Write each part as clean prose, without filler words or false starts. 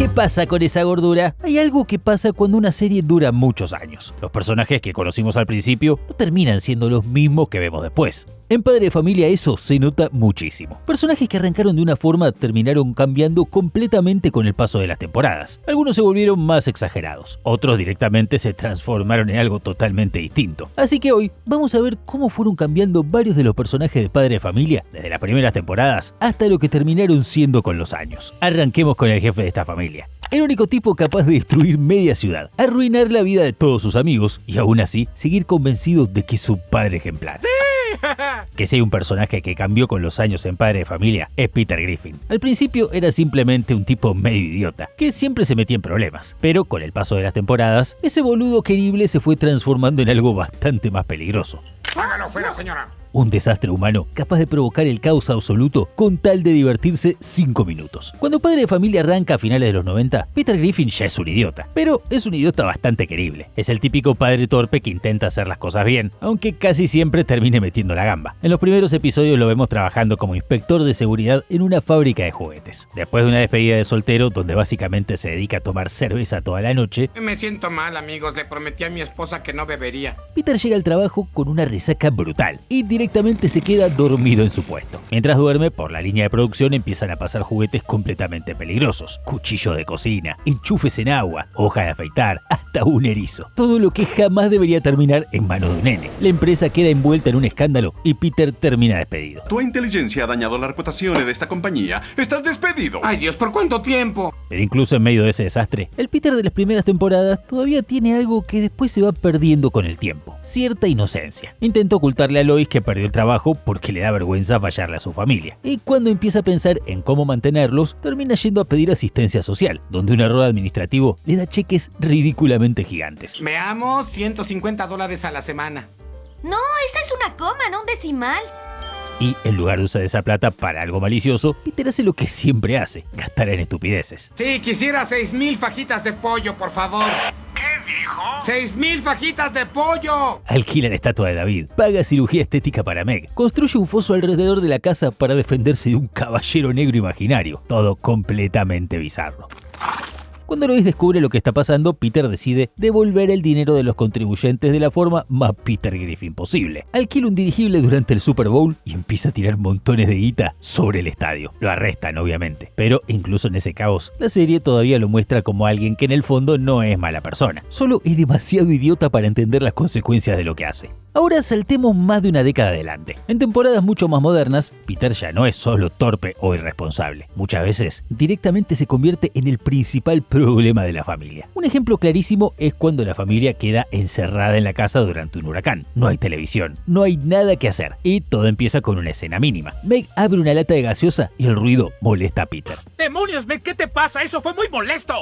¿Qué pasa con esa gordura? Hay algo que pasa cuando una serie dura muchos años. Los personajes que conocimos al principio no terminan siendo los mismos que vemos después. En Padre de Familia eso se nota muchísimo. Personajes que arrancaron de una forma terminaron cambiando completamente con el paso de las temporadas. Algunos se volvieron más exagerados, otros directamente se transformaron en algo totalmente distinto. Así que hoy vamos a ver cómo fueron cambiando varios de los personajes de Padre de Familia desde las primeras temporadas hasta lo que terminaron siendo con los años. Arranquemos con el jefe de esta familia. El único tipo capaz de destruir media ciudad, arruinar la vida de todos sus amigos y aún así seguir convencido de que es su padre ejemplar. ¡Sí! Que si hay un personaje que cambió con los años en Padre de Familia es Peter Griffin. Al principio era simplemente un tipo medio idiota, que siempre se metía en problemas, pero con el paso de las temporadas, ese boludo querible se fue transformando en algo bastante más peligroso. ¡Hágalo fuera, señora! Un desastre humano capaz de provocar el caos absoluto con tal de divertirse 5 minutos. Cuando Padre de Familia arranca a finales de los 90, Peter Griffin ya es un idiota, pero es un idiota bastante querible. Es el típico padre torpe que intenta hacer las cosas bien, aunque casi siempre termine metiendo la gamba. En los primeros episodios lo vemos trabajando como inspector de seguridad en una fábrica de juguetes. Después de una despedida de soltero donde básicamente se dedica a tomar cerveza toda la noche, Me siento mal, amigos. Le prometí a mi esposa que no bebería. Peter llega al trabajo con una resaca brutal y directamente se queda dormido en su puesto. Mientras duerme, por la línea de producción empiezan a pasar juguetes completamente peligrosos. Cuchillo de cocina, enchufes en agua, hoja de afeitar, hasta un erizo. Todo lo que jamás debería terminar en manos de un nene. La empresa queda envuelta en un escándalo y Peter termina despedido. Tu inteligencia ha dañado la reputación de esta compañía. ¡Estás despedido! ¡Ay, Dios! ¿Por cuánto tiempo? Pero incluso en medio de ese desastre, el Peter de las primeras temporadas todavía tiene algo que después se va perdiendo con el tiempo. Cierta inocencia. Intenta ocultarle a Lois que perdió el trabajo porque le da vergüenza fallarle a su familia. Y cuando empieza a pensar en cómo mantenerlos, termina yendo a pedir asistencia social, donde un error administrativo le da cheques ridículamente gigantes. Veamos, $150 a la semana. No, esa es una coma, no un decimal. Y en lugar de usar esa plata para algo malicioso, Peter hace lo que siempre hace, gastar en estupideces. Sí, quisiera 6,000 fajitas de pollo, por favor. ¿Qué dijo? 6,000 fajitas de pollo. Alquila la estatua de David, paga cirugía estética para Meg, construye un foso alrededor de la casa para defenderse de un caballero negro imaginario. Todo completamente bizarro. Cuando Lois descubre lo que está pasando, Peter decide devolver el dinero de los contribuyentes de la forma más Peter Griffin posible. Alquila un dirigible durante el Super Bowl y empieza a tirar montones de guita sobre el estadio. Lo arrestan, obviamente, pero incluso en ese caos, la serie todavía lo muestra como alguien que en el fondo no es mala persona. Solo es demasiado idiota para entender las consecuencias de lo que hace. Ahora saltemos más de una década adelante. En temporadas mucho más modernas, Peter ya no es solo torpe o irresponsable. Muchas veces, directamente se convierte en el principal problema de la familia. Un ejemplo clarísimo es cuando la familia queda encerrada en la casa durante un huracán. No hay televisión, no hay nada que hacer y todo empieza con una escena mínima. Meg abre una lata de gaseosa y el ruido molesta a Peter. ¡Demonios, Meg! ¿Qué te pasa? ¡Eso fue muy molesto!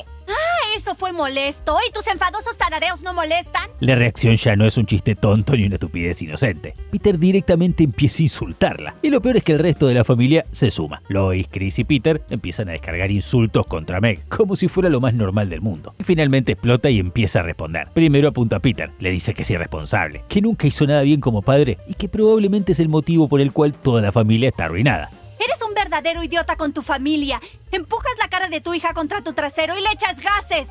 Eso fue molesto. ¿Y tus enfadosos tarareos no molestan? La reacción ya no es un chiste tonto ni una estupidez inocente. Peter directamente empieza a insultarla. Y lo peor es que el resto de la familia se suma. Lois, Chris y Peter empiezan a descargar insultos contra Meg, como si fuera lo más normal del mundo. Y finalmente explota y empieza a responder. Primero apunta a Peter, le dice que es irresponsable, que nunca hizo nada bien como padre y que probablemente es el motivo por el cual toda la familia está arruinada. Eres un verdadero idiota con tu familia. Empujas la cara de tu hija contra tu trasero y le echas gases.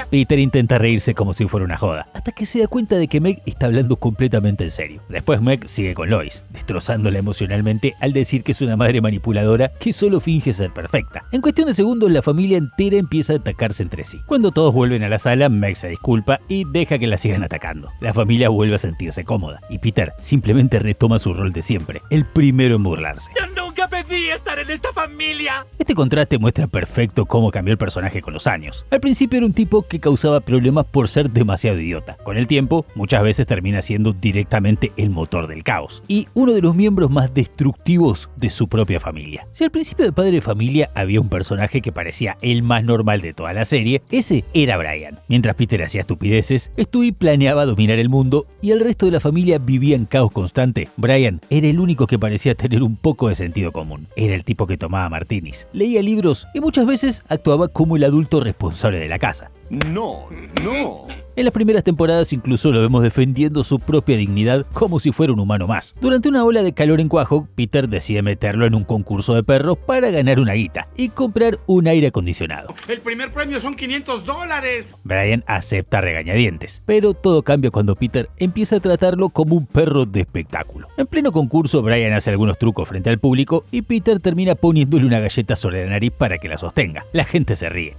Peter intenta reírse como si fuera una joda, hasta que se da cuenta de que Meg está hablando completamente en serio. Después Meg sigue con Lois, destrozándola emocionalmente al decir que es una madre manipuladora que solo finge ser perfecta. En cuestión de segundos, la familia entera empieza a atacarse entre sí. Cuando todos vuelven a la sala, Meg se disculpa y deja que la sigan atacando. La familia vuelve a sentirse cómoda, y Peter simplemente retoma su rol de siempre, el primero en burlarse. ¡Yo nunca pedí estar en esta familia! Este contraste muestra perfecto cómo cambió el personaje con los años. Al principio era un tipo que causaba problemas por ser demasiado idiota. Con el tiempo, muchas veces termina siendo directamente el motor del caos y uno de los miembros más destructivos de su propia familia. Si al principio de Padre de Familia había un personaje que parecía el más normal de toda la serie, ese era Brian. Mientras Peter hacía estupideces, Stewie planeaba dominar el mundo y el resto de la familia vivía en caos constante. Brian era el único que parecía tener un poco de sentido común. Era el tipo que tomaba martinis, leía libros y muchas veces actuaba como el adulto responsable de la casa. No. En las primeras temporadas incluso lo vemos defendiendo su propia dignidad como si fuera un humano más. Durante una ola de calor en Quahog, Peter decide meterlo en un concurso de perros para ganar una guita y comprar un aire acondicionado. El primer premio son $500. Brian acepta a regañadientes, pero todo cambia cuando Peter empieza a tratarlo como un perro de espectáculo. En pleno concurso, Brian hace algunos trucos frente al público y Peter termina poniéndole una galleta sobre la nariz para que la sostenga. La gente se ríe.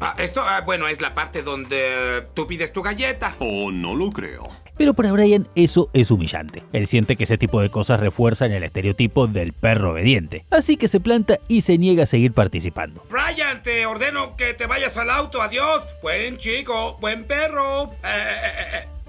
Bueno, es la parte donde tú pides tu galleta. Oh, no lo creo. Pero para Brian eso es humillante. Él siente que ese tipo de cosas refuerzan el estereotipo del perro obediente. Así que se planta y se niega a seguir participando. Brian, te ordeno que te vayas al auto. Adiós. Buen chico, buen perro.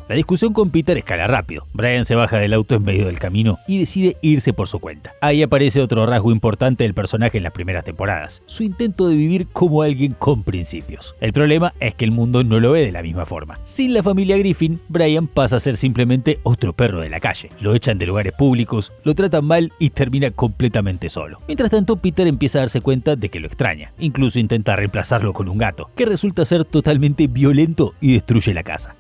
La discusión con Peter escala rápido. Brian se baja del auto en medio del camino y decide irse por su cuenta. Ahí aparece otro rasgo importante del personaje en las primeras temporadas, su intento de vivir como alguien con principios. El problema es que el mundo no lo ve de la misma forma. Sin la familia Griffin, Brian pasa a ser simplemente otro perro de la calle. Lo echan de lugares públicos, lo tratan mal y termina completamente solo. Mientras tanto, Peter empieza a darse cuenta de que lo extraña. Incluso intenta reemplazarlo con un gato, que resulta ser totalmente violento y destruye la casa.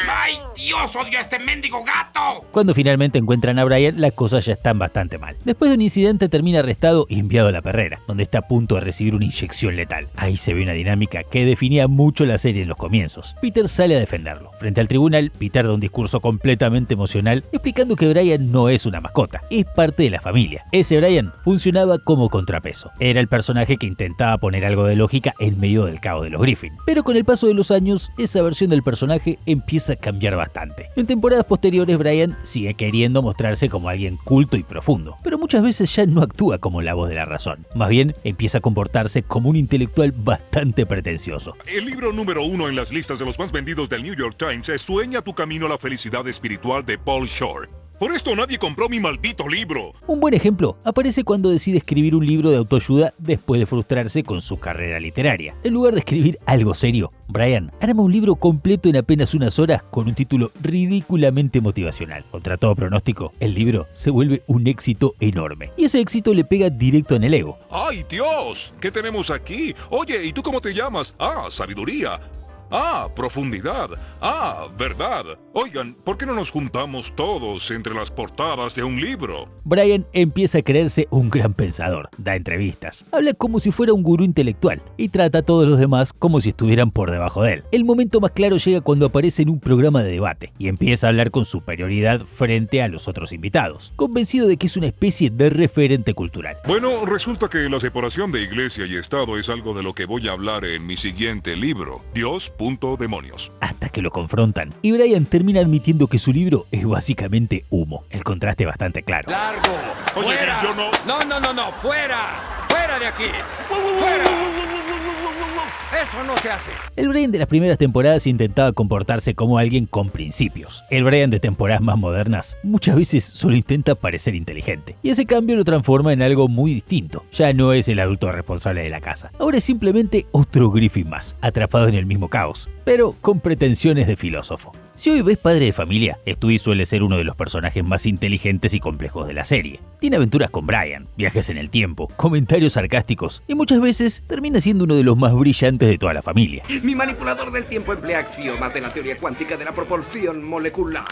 ¡Ay, Dios! ¡Odio a este mendigo gato! Cuando finalmente encuentran a Brian, las cosas ya están bastante mal. Después de un incidente termina arrestado y enviado a la perrera, donde está a punto de recibir una inyección letal. Ahí se ve una dinámica que definía mucho la serie en los comienzos. Peter sale a defenderlo. Frente al tribunal, Peter da un discurso completamente emocional explicando que Brian no es una mascota, es parte de la familia. Ese Brian funcionaba como contrapeso. Era el personaje que intentaba poner algo de lógica en medio del caos de los Griffin. Pero con el paso de los años, esa versión del personaje empieza a cambiar bastante. En temporadas posteriores, Brian sigue queriendo mostrarse como alguien culto y profundo, pero muchas veces ya no actúa como la voz de la razón. Más bien, empieza a comportarse como un intelectual bastante pretencioso. El libro número 1 en las listas de los más vendidos del New York Times es Sueña tu camino a la felicidad espiritual de Paul Shore. Por esto nadie compró mi maldito libro. Un buen ejemplo aparece cuando decide escribir un libro de autoayuda después de frustrarse con su carrera literaria. En lugar de escribir algo serio, Brian arma un libro completo en apenas unas horas con un título ridículamente motivacional. Contra todo pronóstico, el libro se vuelve un éxito enorme. Y ese éxito le pega directo en el ego. ¡Ay, Dios! ¿Qué tenemos aquí? Oye, ¿y tú cómo te llamas? Ah, sabiduría. Ah, profundidad. Ah, verdad. Oigan, ¿por qué no nos juntamos todos entre las portadas de un libro? Brian empieza a creerse un gran pensador, da entrevistas, habla como si fuera un gurú intelectual y trata a todos los demás como si estuvieran por debajo de él. El momento más claro llega cuando aparece en un programa de debate y empieza a hablar con superioridad frente a los otros invitados, convencido de que es una especie de referente cultural. Bueno, resulta que la separación de iglesia y Estado es algo de lo que voy a hablar en mi siguiente libro, Dios.demonios. Hasta que lo confrontan y Brian termina admitiendo que su libro es básicamente humo. El contraste es bastante claro. ¡Largo! Oye, ¡Fuera! yo no... No, ¡fuera! ¡Fuera de aquí! ¡Fuera! Eso no se hace. El Brian de las primeras temporadas intentaba comportarse como alguien con principios. El Brian de temporadas más modernas muchas veces solo intenta parecer inteligente. Y ese cambio lo transforma en algo muy distinto. Ya no es el adulto responsable de la casa. Ahora es simplemente otro Griffin más, atrapado en el mismo caos, pero con pretensiones de filósofo. Si hoy ves Padre de Familia, Stewie suele ser uno de los personajes más inteligentes y complejos de la serie. Tiene aventuras con Brian, viajes en el tiempo, comentarios sarcásticos y muchas veces termina siendo uno de los más brillantes de toda la familia. Mi manipulador del tiempo emplea axiomas de la teoría cuántica de la proporción molecular.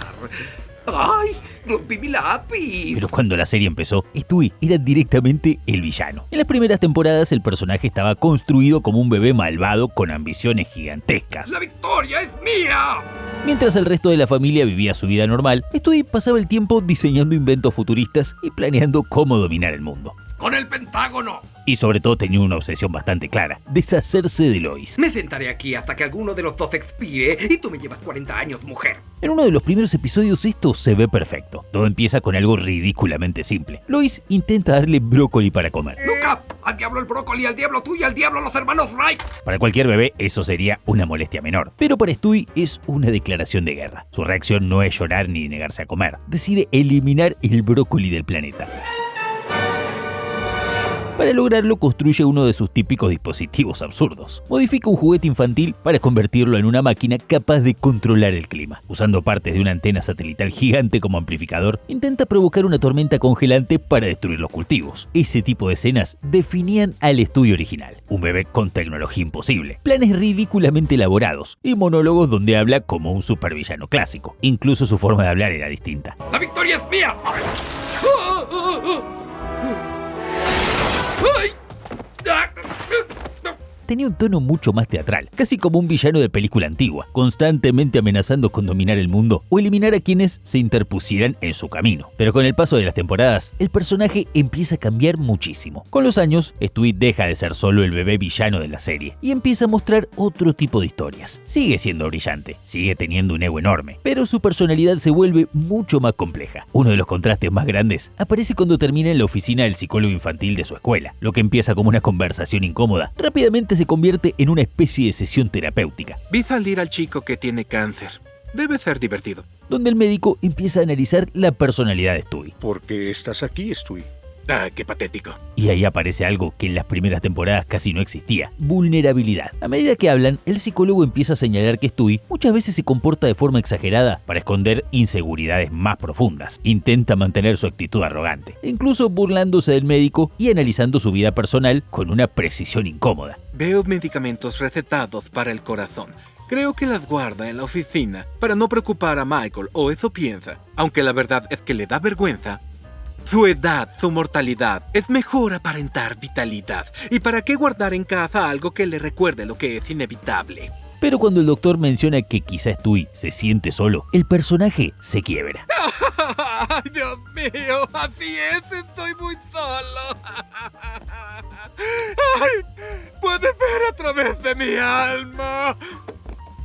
¡Ay! ¡Rompí mi lápiz! Pero cuando la serie empezó, Stewie era directamente el villano. En las primeras temporadas el personaje estaba construido como un bebé malvado con ambiciones gigantescas. ¡La victoria es mía! Mientras el resto de la familia vivía su vida normal, Stewie pasaba el tiempo diseñando inventos futuristas y planeando cómo dominar el mundo. ¡Con el Pentágono! Y sobre todo tenía una obsesión bastante clara: deshacerse de Lois. Me sentaré aquí hasta que alguno de los dos expire y tú me llevas 40 años, mujer. En uno de los primeros episodios esto se ve perfecto. Todo empieza con algo ridículamente simple. Lois intenta darle brócoli para comer. ¡Nunca! ¡Al diablo el brócoli, al diablo tú y al diablo los hermanos Wright! Para cualquier bebé eso sería una molestia menor, pero para Stewie es una declaración de guerra. Su reacción no es llorar ni negarse a comer. Decide eliminar el brócoli del planeta. Para lograrlo, construye uno de sus típicos dispositivos absurdos. Modifica un juguete infantil para convertirlo en una máquina capaz de controlar el clima. Usando partes de una antena satelital gigante como amplificador, intenta provocar una tormenta congelante para destruir los cultivos. Ese tipo de escenas definían al estudio original. Un bebé con tecnología imposible, planes ridículamente elaborados y monólogos donde habla como un supervillano clásico. Incluso su forma de hablar era distinta. ¡La victoria es mía! ¡Ay! Tenía un tono mucho más teatral, casi como un villano de película antigua, constantemente amenazando con dominar el mundo o eliminar a quienes se interpusieran en su camino. Pero con el paso de las temporadas, el personaje empieza a cambiar muchísimo. Con los años, Stewie deja de ser solo el bebé villano de la serie y empieza a mostrar otro tipo de historias. Sigue siendo brillante, sigue teniendo un ego enorme, pero su personalidad se vuelve mucho más compleja. Uno de los contrastes más grandes aparece cuando termina en la oficina del psicólogo infantil de su escuela. Lo que empieza como una conversación incómoda, rápidamente se convierte en una especie de sesión terapéutica. Vi salir al chico que tiene cáncer. Debe ser divertido. Donde el médico empieza a analizar la personalidad de Stewie. ¿Por qué estás aquí, Stewie? Ah, qué patético. Y ahí aparece algo que en las primeras temporadas casi no existía: vulnerabilidad. A medida que hablan, el psicólogo empieza a señalar que Stewie muchas veces se comporta de forma exagerada para esconder inseguridades más profundas. Intenta mantener su actitud arrogante, incluso burlándose del médico y analizando su vida personal con una precisión incómoda. Veo medicamentos recetados para el corazón. Creo que las guarda en la oficina para no preocupar a Michael, o eso piensa. Aunque la verdad es que le da vergüenza. Su edad, su mortalidad. Es mejor aparentar vitalidad. ¿Y para qué guardar en casa algo que le recuerde lo que es inevitable? Pero cuando el doctor menciona que quizá Stewie se siente solo, el personaje se quiebra. ¡Ay, Dios mío! Así es, estoy muy solo. ¡Ay! ¡Puedes ver a través de mi alma!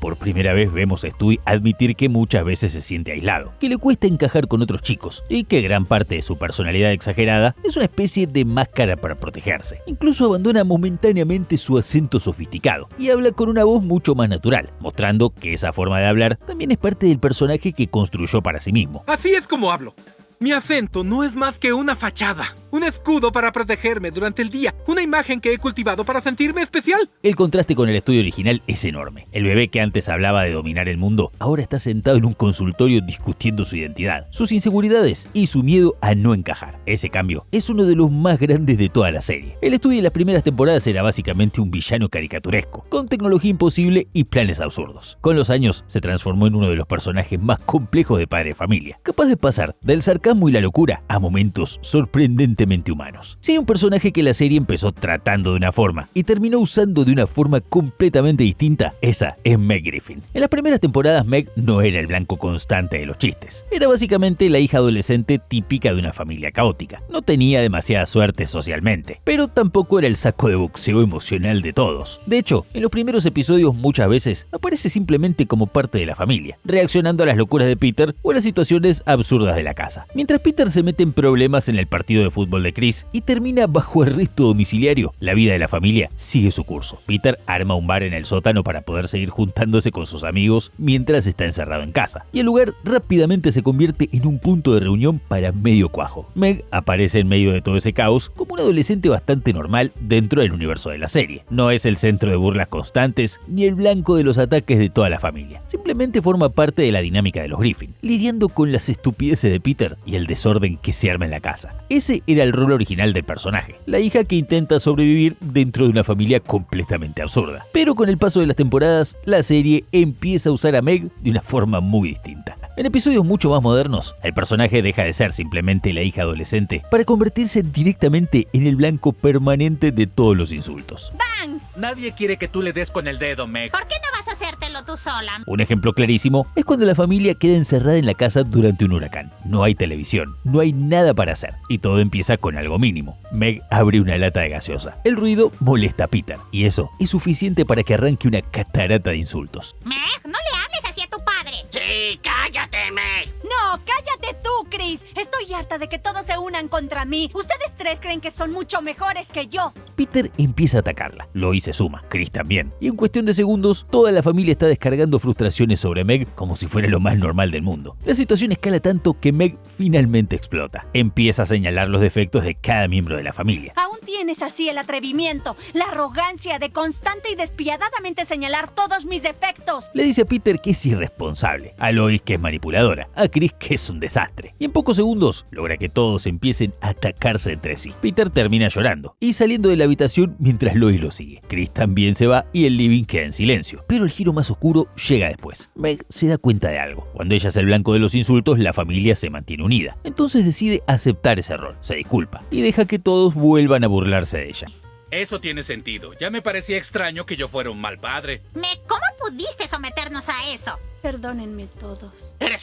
Por primera vez vemos a Stewie admitir que muchas veces se siente aislado, que le cuesta encajar con otros chicos y que gran parte de su personalidad exagerada es una especie de máscara para protegerse. Incluso abandona momentáneamente su acento sofisticado y habla con una voz mucho más natural, mostrando que esa forma de hablar también es parte del personaje que construyó para sí mismo. Así es como hablo. Mi acento no es más que una fachada, un escudo para protegerme durante el día, una imagen que he cultivado para sentirme especial. El contraste con el estudio original es enorme. El bebé que antes hablaba de dominar el mundo, ahora está sentado en un consultorio discutiendo su identidad, sus inseguridades y su miedo a no encajar. Ese cambio es uno de los más grandes de toda la serie. El estudio en las primeras temporadas era básicamente un villano caricaturesco, con tecnología imposible y planes absurdos. Con los años se transformó en uno de los personajes más complejos de Padre de Familia, capaz de pasar del sarcasmo y la locura a momentos sorprendentemente humanos. Si hay un personaje que la serie empezó tratando de una forma y terminó usando de una forma completamente distinta, esa es Meg Griffin. En las primeras temporadas Meg no era el blanco constante de los chistes. Era básicamente la hija adolescente típica de una familia caótica. No tenía demasiada suerte socialmente, pero tampoco era el saco de boxeo emocional de todos. De hecho, en los primeros episodios muchas veces aparece simplemente como parte de la familia, reaccionando a las locuras de Peter o a las situaciones absurdas de la casa. Mientras Peter se mete en problemas en el partido de fútbol de Chris y termina bajo arresto domiciliario, la vida de la familia sigue su curso. Peter arma un bar en el sótano para poder seguir juntándose con sus amigos mientras está encerrado en casa, y el lugar rápidamente se convierte en un punto de reunión para medio cuajo. Meg aparece en medio de todo ese caos como un adolescente bastante normal dentro del universo de la serie. No es el centro de burlas constantes ni el blanco de los ataques de toda la familia. Simplemente forma parte de la dinámica de los Griffin, lidiando con las estupideces de Peter y el desorden que se arma en la casa. Ese era el rol original del personaje, la hija que intenta sobrevivir dentro de una familia completamente absurda. Pero con el paso de las temporadas, la serie empieza a usar a Meg de una forma muy distinta. En episodios mucho más modernos, el personaje deja de ser simplemente la hija adolescente para convertirse directamente en el blanco permanente de todos los insultos. ¡Bang! Nadie quiere que tú le des con el dedo, Meg. ¿Por qué no vas a hacértelo tú sola? Un ejemplo clarísimo es cuando la familia queda encerrada en la casa durante un huracán. No hay televisión, no hay nada para hacer y todo empieza con algo mínimo. Meg abre una lata de gaseosa. El ruido molesta a Peter y eso es suficiente para que arranque una catarata de insultos. Meg, no le hables así a tu padre. Sí, cállate, Meg. No, cállate tú, Chris. Estoy harta de que todos se unan contra mí. Ustedes tres creen que son mucho mejores que yo. Peter empieza a atacarla. Lois se suma, Chris también. Y en cuestión de segundos, toda la familia está descargando frustraciones sobre Meg como si fuera lo más normal del mundo. La situación escala tanto que Meg finalmente explota. Empieza a señalar los defectos de cada miembro de la familia. Aún tienes así el atrevimiento, la arrogancia de constante y despiadadamente señalar todos mis defectos. Le dice a Peter que es irresponsable, a Lois que es manipuladora, a Chris que es un desastre. Y en pocos segundos logra que todos empiecen a atacarse entre sí. Peter termina llorando y saliendo de la habitación mientras Lois lo sigue. Chris también se va y el living queda en silencio. Pero el giro más oscuro llega después. Meg se da cuenta de algo. Cuando ella es el blanco de los insultos, la familia se mantiene unida. Entonces decide aceptar ese rol, se disculpa y deja que todos vuelvan a burlarse de ella. Eso tiene sentido. Ya me parecía extraño que yo fuera un mal padre. ¿Cómo pudiste someternos a eso? Perdónenme todos. Eres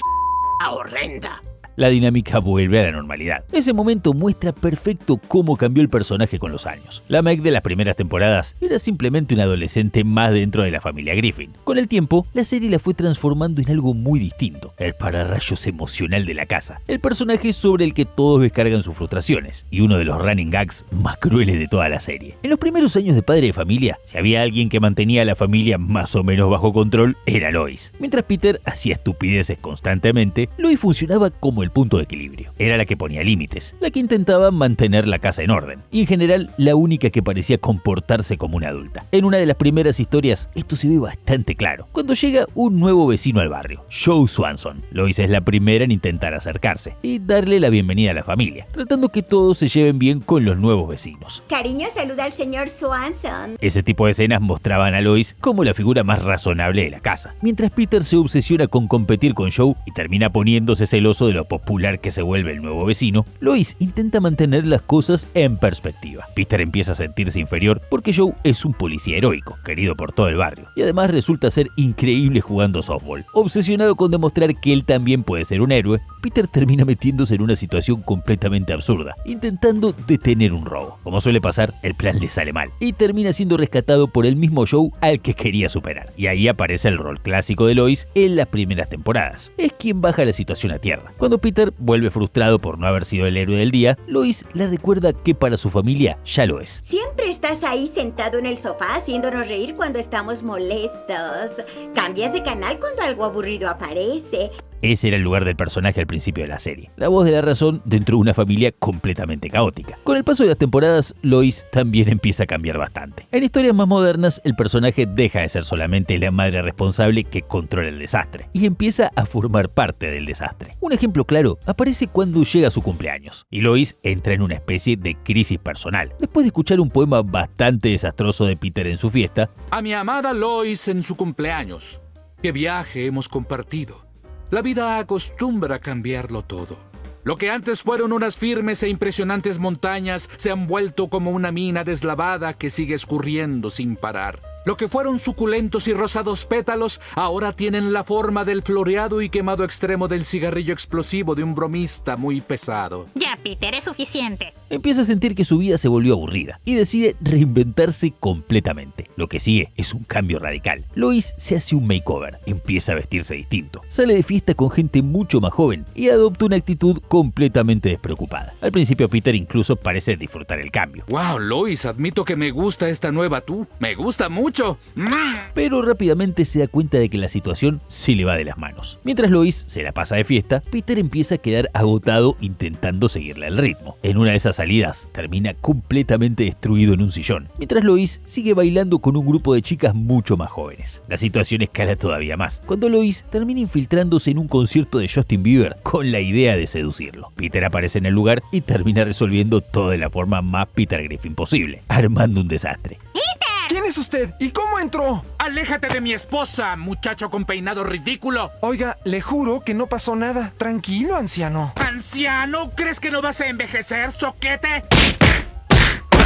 horrenda. La dinámica vuelve a la normalidad. Ese momento muestra perfecto cómo cambió el personaje con los años. La Meg de las primeras temporadas era simplemente una adolescente más dentro de la familia Griffin. Con el tiempo, la serie la fue transformando en algo muy distinto, el pararrayos emocional de la casa, el personaje sobre el que todos descargan sus frustraciones y uno de los running gags más crueles de toda la serie. En los primeros años de Padre de Familia, si había alguien que mantenía a la familia más o menos bajo control, era Lois. Mientras Peter hacía estupideces constantemente, Lois funcionaba como el punto de equilibrio. Era la que ponía límites, la que intentaba mantener la casa en orden, y en general la única que parecía comportarse como una adulta. En una de las primeras historias, esto se ve bastante claro. Cuando llega un nuevo vecino al barrio, Joe Swanson, Lois es la primera en intentar acercarse y darle la bienvenida a la familia, tratando que todos se lleven bien con los nuevos vecinos. Cariño, saluda al señor Swanson. Ese tipo de escenas mostraban a Lois como la figura más razonable de la casa, mientras Peter se obsesiona con competir con Joe y termina poniéndose celoso de lo popular que se vuelve el nuevo vecino. Lois intenta mantener las cosas en perspectiva. Peter empieza a sentirse inferior porque Joe es un policía heroico, querido por todo el barrio, y además resulta ser increíble jugando softball. Obsesionado con demostrar que él también puede ser un héroe, Peter termina metiéndose en una situación completamente absurda, intentando detener un robo. Como suele pasar, el plan le sale mal y termina siendo rescatado por el mismo Joe al que quería superar. Y ahí aparece el rol clásico de Lois en las primeras temporadas. Es quien baja la situación a tierra. Cuando Peter vuelve frustrado por no haber sido el héroe del día, Lois le recuerda que para su familia ya lo es. Siempre estás ahí sentado en el sofá haciéndonos reír cuando estamos molestos. Cambias de canal cuando algo aburrido aparece. Ese era el lugar del personaje al principio de la serie, la voz de la razón dentro de una familia completamente caótica. Con el paso de las temporadas, Lois también empieza a cambiar bastante. En historias más modernas, el personaje deja de ser solamente la madre responsable que controla el desastre y empieza a formar parte del desastre. Un ejemplo claro aparece cuando llega su cumpleaños y Lois entra en una especie de crisis personal. Después de escuchar un poema bastante desastroso de Peter en su fiesta, a mi amada Lois en su cumpleaños. ¡Qué viaje hemos compartido! La vida acostumbra a cambiarlo todo. Lo que antes fueron unas firmes e impresionantes montañas se han vuelto como una mina deslavada que sigue escurriendo sin parar. Lo que fueron suculentos y rosados pétalos ahora tienen la forma del floreado y quemado extremo del cigarrillo explosivo de un bromista muy pesado. Ya, Peter, es suficiente. Empieza a sentir que su vida se volvió aburrida y decide reinventarse completamente. Lo que sigue es un cambio radical. Lois se hace un makeover, empieza a vestirse distinto, sale de fiesta con gente mucho más joven y adopta una actitud completamente despreocupada. Al principio Peter incluso parece disfrutar el cambio. ¡Wow, Lois! Admito que me gusta esta nueva tú. ¡Me gusta mucho! Pero rápidamente se da cuenta de que la situación se le va de las manos. Mientras Lois se la pasa de fiesta, Peter empieza a quedar agotado intentando seguirle el ritmo. En una de esas salidas, termina completamente destruido en un sillón, mientras Lois sigue bailando con un grupo de chicas mucho más jóvenes. La situación escala todavía más, cuando Lois termina infiltrándose en un concierto de Justin Bieber con la idea de seducirlo. Peter aparece en el lugar y termina resolviendo todo de la forma más Peter Griffin posible, armando un desastre. ¿Quién es usted? ¿Y cómo entró? ¡Aléjate de mi esposa, muchacho con peinado ridículo! Oiga, le juro que no pasó nada. Tranquilo, anciano. ¿Anciano? ¿Crees que no vas a envejecer, soquete?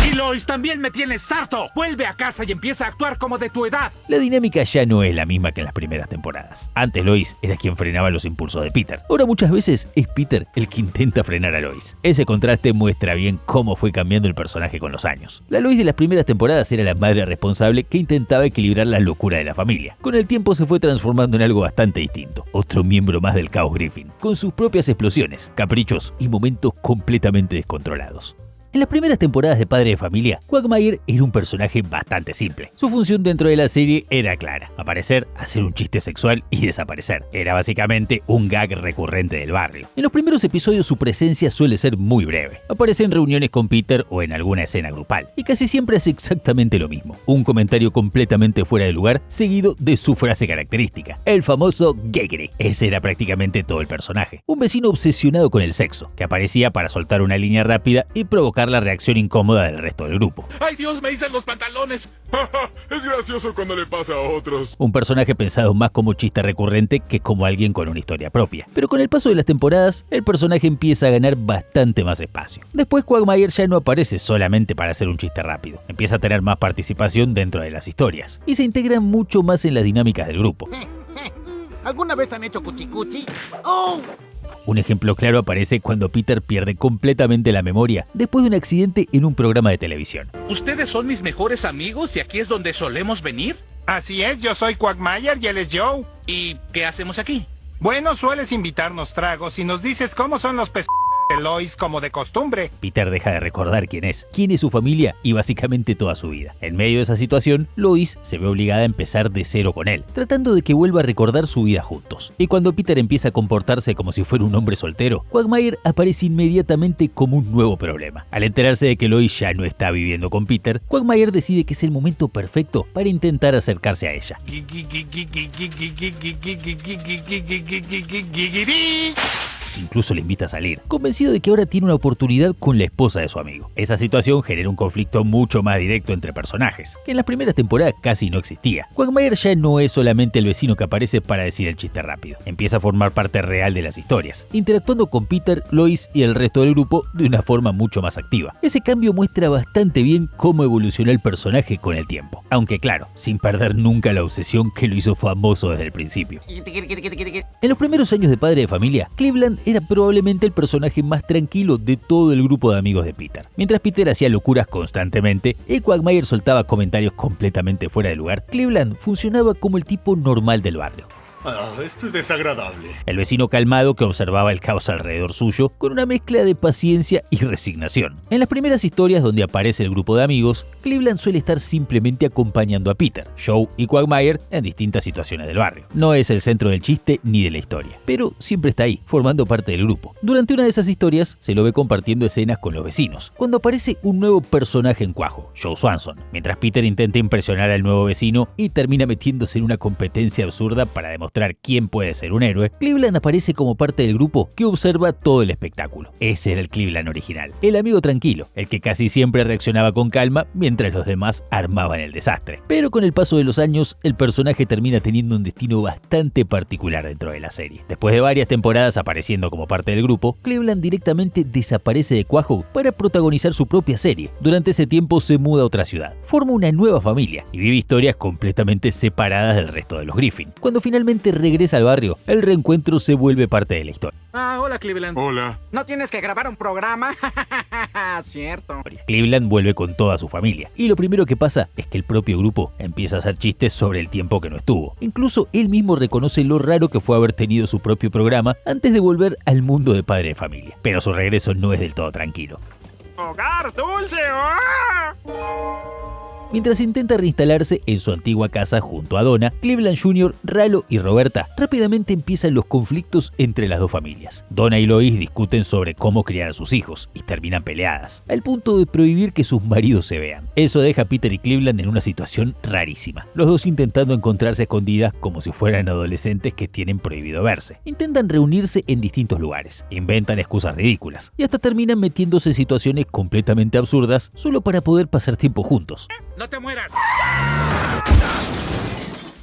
Y Lois, también me tienes harto. Vuelve a casa y empieza a actuar como de tu edad. La dinámica ya no es la misma que en las primeras temporadas. Antes Lois era quien frenaba los impulsos de Peter. Ahora muchas veces es Peter el que intenta frenar a Lois. Ese contraste muestra bien cómo fue cambiando el personaje con los años. La Lois de las primeras temporadas era la madre responsable que intentaba equilibrar la locura de la familia. Con el tiempo se fue transformando en algo bastante distinto. Otro miembro más del caos Griffin, con sus propias explosiones, caprichos y momentos completamente descontrolados. En las primeras temporadas de Padre de Familia, Quagmire era un personaje bastante simple. Su función dentro de la serie era clara: aparecer, hacer un chiste sexual y desaparecer. Era básicamente un gag recurrente del barrio. En los primeros episodios su presencia suele ser muy breve. Aparece en reuniones con Peter o en alguna escena grupal. Y casi siempre hace exactamente lo mismo: un comentario completamente fuera de lugar, seguido de su frase característica, el famoso giggity. Ese era prácticamente todo el personaje. Un vecino obsesionado con el sexo, que aparecía para soltar una línea rápida y provocar la reacción incómoda del resto del grupo. ¡Ay, Dios, me hice los pantalones! Es gracioso cuando le pasa a otros. Un personaje pensado más como chiste recurrente que como alguien con una historia propia. Pero con el paso de las temporadas, el personaje empieza a ganar bastante más espacio. Después Quagmire ya no aparece solamente para hacer un chiste rápido. Empieza a tener más participación dentro de las historias y se integra mucho más en las dinámicas del grupo. ¿Alguna vez han hecho cuchicuchi? ¡Oh! Un ejemplo claro aparece cuando Peter pierde completamente la memoria después de un accidente en un programa de televisión. ¿Ustedes son mis mejores amigos y aquí es donde solemos venir? Así es, yo soy Quagmire y él es Joe. ¿Y qué hacemos aquí? Bueno, sueles invitarnos tragos y nos dices cómo son los de Lois como de costumbre. Peter deja de recordar quién es su familia y básicamente toda su vida. En medio de esa situación, Lois se ve obligada a empezar de cero con él, tratando de que vuelva a recordar su vida juntos. Y cuando Peter empieza a comportarse como si fuera un hombre soltero, Quagmire aparece inmediatamente como un nuevo problema. Al enterarse de que Lois ya no está viviendo con Peter, Quagmire decide que es el momento perfecto para intentar acercarse a ella. Incluso le invita a salir, convencido de que ahora tiene una oportunidad con la esposa de su amigo. Esa situación genera un conflicto mucho más directo entre personajes, que en las primeras temporadas casi no existía. Quagmire ya no es solamente el vecino que aparece para decir el chiste rápido. Empieza a formar parte real de las historias, interactuando con Peter, Lois y el resto del grupo de una forma mucho más activa. Ese cambio muestra bastante bien cómo evolucionó el personaje con el tiempo, aunque claro, sin perder nunca la obsesión que lo hizo famoso desde el principio. En los primeros años de Padre de Familia, Cleveland era probablemente el personaje más tranquilo de todo el grupo de amigos de Peter. Mientras Peter hacía locuras constantemente y Quagmire soltaba comentarios completamente fuera de lugar, Cleveland funcionaba como el tipo normal del barrio. Esto es desagradable. El vecino calmado que observaba el caos alrededor suyo con una mezcla de paciencia y resignación. En las primeras historias donde aparece el grupo de amigos, Cleveland suele estar simplemente acompañando a Peter, Joe y Quagmire en distintas situaciones del barrio. No es el centro del chiste ni de la historia, pero siempre está ahí, formando parte del grupo. Durante una de esas historias se lo ve compartiendo escenas con los vecinos, cuando aparece un nuevo personaje en cuajo, Joe Swanson, mientras Peter intenta impresionar al nuevo vecino y termina metiéndose en una competencia absurda para demostrar quién puede ser un héroe. Cleveland aparece como parte del grupo que observa todo el espectáculo. Ese era el Cleveland original, el amigo tranquilo, el que casi siempre reaccionaba con calma mientras los demás armaban el desastre. Pero con el paso de los años, el personaje termina teniendo un destino bastante particular dentro de la serie. Después de varias temporadas apareciendo como parte del grupo, Cleveland directamente desaparece de Quahoe para protagonizar su propia serie. Durante ese tiempo se muda a otra ciudad, forma una nueva familia y vive historias completamente separadas del resto de los Griffin. Cuando finalmente regresa al barrio, el reencuentro se vuelve parte de la historia. Hola, Cleveland. Hola. ¿No tienes que grabar un programa? Cierto. Cleveland vuelve con toda su familia y lo primero que pasa es que el propio grupo empieza a hacer chistes sobre el tiempo que no estuvo. Incluso él mismo reconoce lo raro que fue haber tenido su propio programa antes de volver al mundo de Padre de Familia. Pero su regreso no es del todo tranquilo. ¡Hogar dulce! Mientras intenta reinstalarse en su antigua casa junto a Donna, Cleveland Jr., Ralo y Roberta, rápidamente empiezan los conflictos entre las dos familias. Donna y Lois discuten sobre cómo criar a sus hijos y terminan peleadas, al punto de prohibir que sus maridos se vean. Eso deja a Peter y Cleveland en una situación rarísima, los dos intentando encontrarse escondidas como si fueran adolescentes que tienen prohibido verse. Intentan reunirse en distintos lugares, inventan excusas ridículas y hasta terminan metiéndose en situaciones completamente absurdas solo para poder pasar tiempo juntos. ¡No te mueras!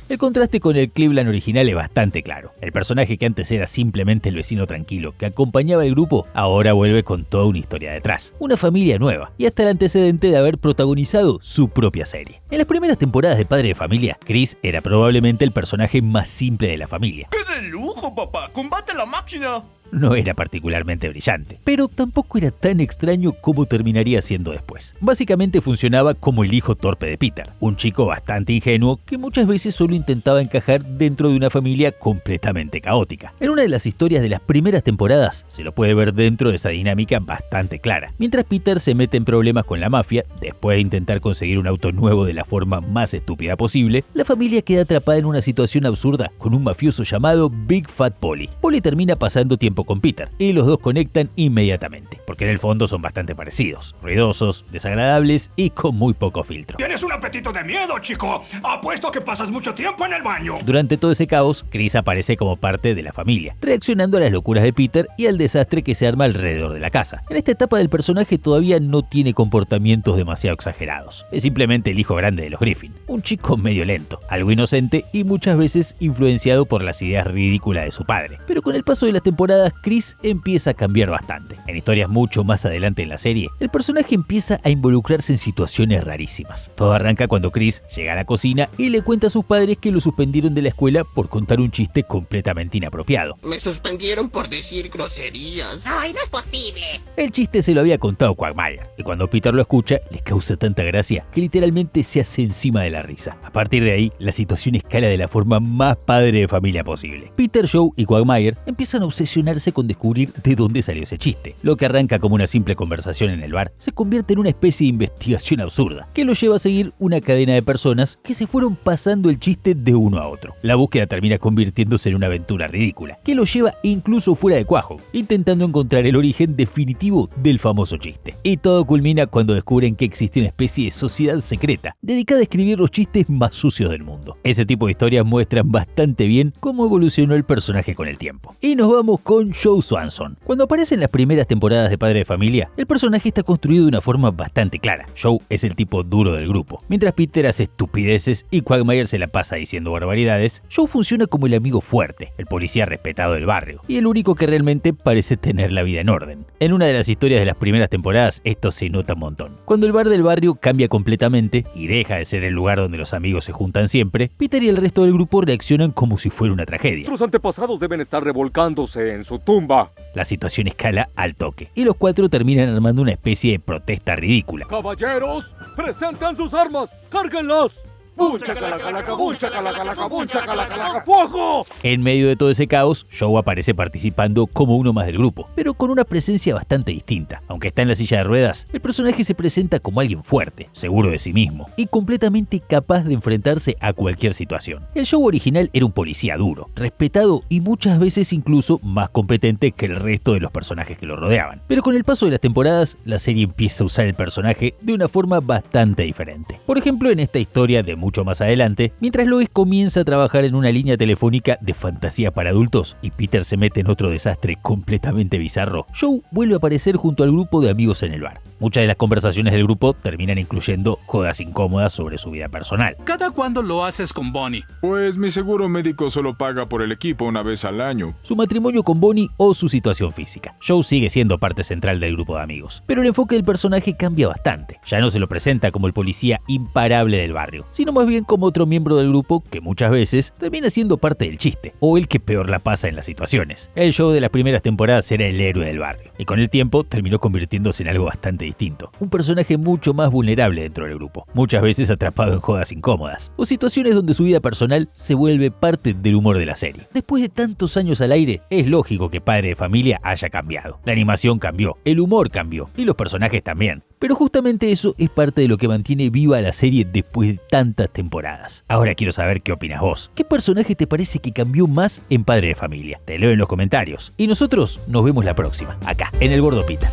El contraste con el Cleveland original es bastante claro. El personaje que antes era simplemente el vecino tranquilo que acompañaba al grupo, ahora vuelve con toda una historia detrás, una familia nueva y hasta el antecedente de haber protagonizado su propia serie. En las primeras temporadas de Padre de Familia, Chris era probablemente el personaje más simple de la familia. ¡Qué de lujo, papá! ¡Combate la máquina! No era particularmente brillante, pero tampoco era tan extraño como terminaría siendo después. Básicamente funcionaba como el hijo torpe de Peter, un chico bastante ingenuo que muchas veces solo intentaba encajar dentro de una familia completamente caótica. En una de las historias de las primeras temporadas se lo puede ver dentro de esa dinámica bastante clara. Mientras Peter se mete en problemas con la mafia, después de intentar conseguir un auto nuevo de la forma más estúpida posible, la familia queda atrapada en una situación absurda con un mafioso llamado Big Fat Polly. Polly termina pasando tiempo con Peter y los dos conectan inmediatamente, porque en el fondo son bastante parecidos, ruidosos, desagradables y con muy poco filtro. ¡Tienes un apetito de miedo, chico! Apuesto que pasas mucho tiempo en el baño. Durante todo ese caos, Chris aparece como parte de la familia, reaccionando a las locuras de Peter y al desastre que se arma alrededor de la casa. En esta etapa del personaje todavía no tiene comportamientos demasiado exagerados. Es simplemente el hijo grande de los Griffin, un chico medio lento, algo inocente y muchas veces influenciado por las ideas ridículas de su padre. Pero con el paso de las temporadas, Chris empieza a cambiar bastante. En historias mucho más adelante en la serie, el personaje empieza a involucrarse en situaciones rarísimas. Todo arranca cuando Chris llega a la cocina y le cuenta a sus padres que lo suspendieron de la escuela por contar un chiste completamente inapropiado. Me suspendieron por decir groserías. ¡Ay, no es posible! El chiste se lo había contado Quagmire, y cuando Peter lo escucha, le causa tanta gracia que literalmente se hace encima de la risa. A partir de ahí, la situación escala de la forma más padre de familia posible. Peter, Joe y Quagmire empiezan a obsesionarse con descubrir de dónde salió ese chiste. Lo que arranca como una simple conversación en el bar se convierte en una especie de investigación absurda que lo lleva a seguir una cadena de personas que se fueron pasando el chiste de uno a otro. La búsqueda termina convirtiéndose en una aventura ridícula que lo lleva incluso fuera de Quahoe, intentando encontrar el origen definitivo del famoso chiste. Y todo culmina cuando descubren que existe una especie de sociedad secreta dedicada a escribir los chistes más sucios del mundo. Ese tipo de historias muestran bastante bien cómo evolucionó el personaje con el tiempo. Y nos vamos con Joe Swanson. Cuando aparece en las primeras temporadas de Padre de Familia, el personaje está construido de una forma bastante clara. Joe es el tipo duro del grupo. Mientras Peter hace estupideces y Quagmire se la pasa diciendo barbaridades, Joe funciona como el amigo fuerte, el policía respetado del barrio, y el único que realmente parece tener la vida en orden. En una de las historias de las primeras temporadas, esto se nota un montón. Cuando el bar del barrio cambia completamente y deja de ser el lugar donde los amigos se juntan siempre, Peter y el resto del grupo reaccionan como si fuera una tragedia. Tus antepasados deben estar revolcándose en su tumba. La situación escala al toque y los cuatro terminan armando una especie de protesta ridícula. Caballeros, presenten sus armas, cárguenlas. ¡Bum, chacalacalaca, bum, chacalacalaca, bum, chacalacalaca, fuego! En medio de todo ese caos, Joe aparece participando como uno más del grupo, pero con una presencia bastante distinta. Aunque está en la silla de ruedas, el personaje se presenta como alguien fuerte, seguro de sí mismo y completamente capaz de enfrentarse a cualquier situación. El Joe original era un policía duro, respetado y muchas veces incluso más competente que el resto de los personajes que lo rodeaban. Pero con el paso de las temporadas, la serie empieza a usar el personaje de una forma bastante diferente. Por ejemplo, en esta historia de mucho más adelante, mientras Lois comienza a trabajar en una línea telefónica de fantasía para adultos y Peter se mete en otro desastre completamente bizarro, Joe vuelve a aparecer junto al grupo de amigos en el bar. Muchas de las conversaciones del grupo terminan incluyendo jodas incómodas sobre su vida personal. ¿Cada cuándo lo haces con Bonnie? Pues mi seguro médico solo paga por el equipo una vez al año. Su matrimonio con Bonnie o su situación física. Joe sigue siendo parte central del grupo de amigos, pero el enfoque del personaje cambia bastante. Ya no se lo presenta como el policía imparable del barrio, sino más bien como otro miembro del grupo que muchas veces termina siendo parte del chiste, o el que peor la pasa en las situaciones. El Joe de las primeras temporadas era el héroe del barrio, y con el tiempo terminó convirtiéndose en algo bastante distinto. Un personaje mucho más vulnerable dentro del grupo, muchas veces atrapado en jodas incómodas, o situaciones donde su vida personal se vuelve parte del humor de la serie. Después de tantos años al aire, es lógico que Padre de Familia haya cambiado. La animación cambió, el humor cambió, y los personajes también. Pero justamente eso es parte de lo que mantiene viva la serie después de tantas temporadas. Ahora quiero saber qué opinas vos. ¿Qué personaje te parece que cambió más en Padre de Familia? Te leo en los comentarios. Y nosotros nos vemos la próxima, acá, en El Gordo Pita.